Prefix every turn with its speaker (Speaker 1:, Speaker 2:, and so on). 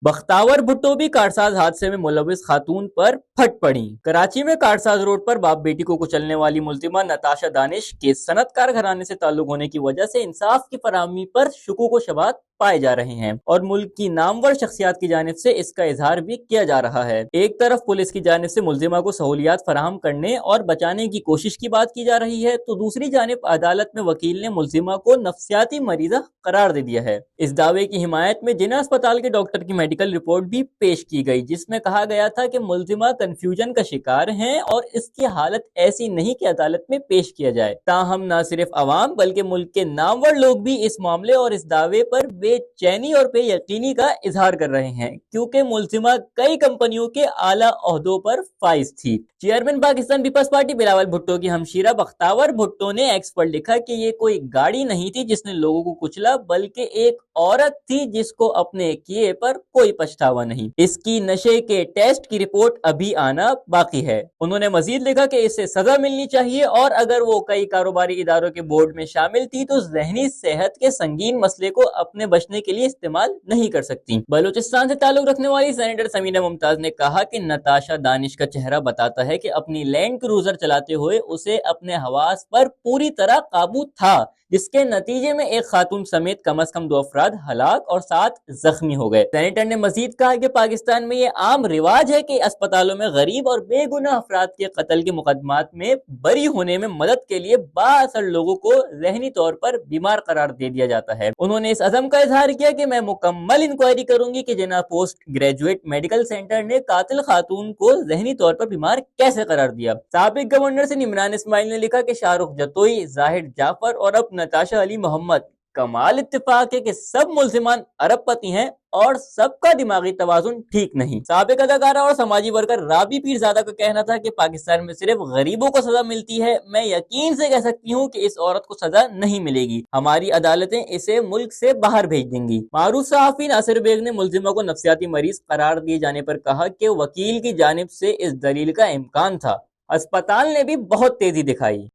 Speaker 1: बख्तावर भुट्टो भी कारसाज हादसे में मुलविस खातून पर फट पड़ी। कराची में कारसाज रोड पर बाप बेटी को कुचलने वाली मुल्जिमा नताशा दानिश के सनतकार घराने से ताल्लुक होने की वजह से इंसाफ की फराहमी पर शुकूक व शबाहत पाए जा रहे हैं और मुल्क की नामवर शख्सियात की जानिब से इसका इजहार भी किया जा रहा है। एक तरफ पुलिस की जानिब से मुल्जिमा को सहूलियात फराहम करने और बचाने की कोशिश की बात की जा रही है, तो दूसरी जानिब अदालत में वकील ने मुल्जिमा को नफ्सियाती मरीजा करार दे दिया है। इस दावे की हिमायत में जिना अस्पताल के डॉक्टर की मेडिकल रिपोर्ट भी पेश की गई, जिसमें कहा गया था कि मुल्जिमा कंफ्यूजन का शिकार है और इसकी हालत ऐसी नहीं कि अदालत में पेश किया जाए। ताहम न सिर्फ अवाम बल्कि मुल्क के नामवर लोग भी इस मामले और इस दावे पर बेचैनी और बेयकीनी का इजहार कर रहे हैं, क्योंकि मुल्जिमा कई कंपनियों के आला ओहदों पर फाइज थी। Chairman Pakistan people's party Bilawal Bhutto की हमशीरा बख्तावर भुट्टो ने एक्स पर लिखा कि ये कोई गाड़ी नहीं थी जिसने लोगों को कुचला, बल्कि एक औरत थी जिसको अपने किए पर कोई पछतावा नहीं। इसकी नशे के टेस्ट की रिपोर्ट अभी आना बाकी है। उन्होंने मजीद लिखा कि इसे सजा मिलनी चाहिए और अगर वो कई कारोबारी इदारों के बोर्ड में शामिल थी तो जहनी सेहत के संगीन मसले को अपने बचने के लिए इस्तेमाल नहीं कर सकती। बलूचिस्तान से ताल्लुक रखने वाली सेनेटर समीना मुमताज ने कहा कि नताशा दानिश का चेहरा बताता है कि अपनी लैंड क्रूजर चलाते हुए उसे अपने हवास पर पूरी तरह काबू था, जिसके नतीजे में एक खातून समेत कम से कम 2 अफराद हलाक और 7 जख्मी हो गए। सेनेटर ने मजीद कहा कि पाकिस्तान में ये आम रिवाज है कि अस्पतालों में गरीब और बेगुनाह अफराद के कत्ल के मुकदमात में बरी होने में मदद के लिए बाअसर लोगों को ज़हनी तौर पर बीमार करार दे दिया जाता है। उन्होंने इस अज़म का इजहार किया कि मैं मुकम्मल इंक्वायरी करूंगी कि जिना पोस्ट ग्रेजुएट मेडिकल सेंटर ने कातिल खातून को ज़हनी तौर पर बीमार कैसे करार दिया। साबिक गवर्नर से इमरान इस्माइल ने लिखा कि शाहरुख जतोई, जाहिर जाफर और अब नताशा अली मोहम्मद, कमाल इत्तेफाक है कि सब मुल्जिमान अरबपति हैं और सबका दिमागी तवाजुन ठीक नहीं। साबिक अदाकारा और समाजी वर्कर राबी पीरजादा का कहना था कि पाकिस्तान में सिर्फ गरीबों को सजा मिलती है। मैं यकीन से कह सकती हूँ कि इस औरत को सजा नहीं मिलेगी, हमारी अदालतें इसे मुल्क से बाहर भेज देंगी। मारूफ सहाफी नासिर बेग ने मुल्जिमा को नफ्सियाती मरीज करार दिए जाने पर कहा कि वकील की जानिब से इस दलील का इम्कान था। अस्पताल ने भी बहुत तेजी दिखाई।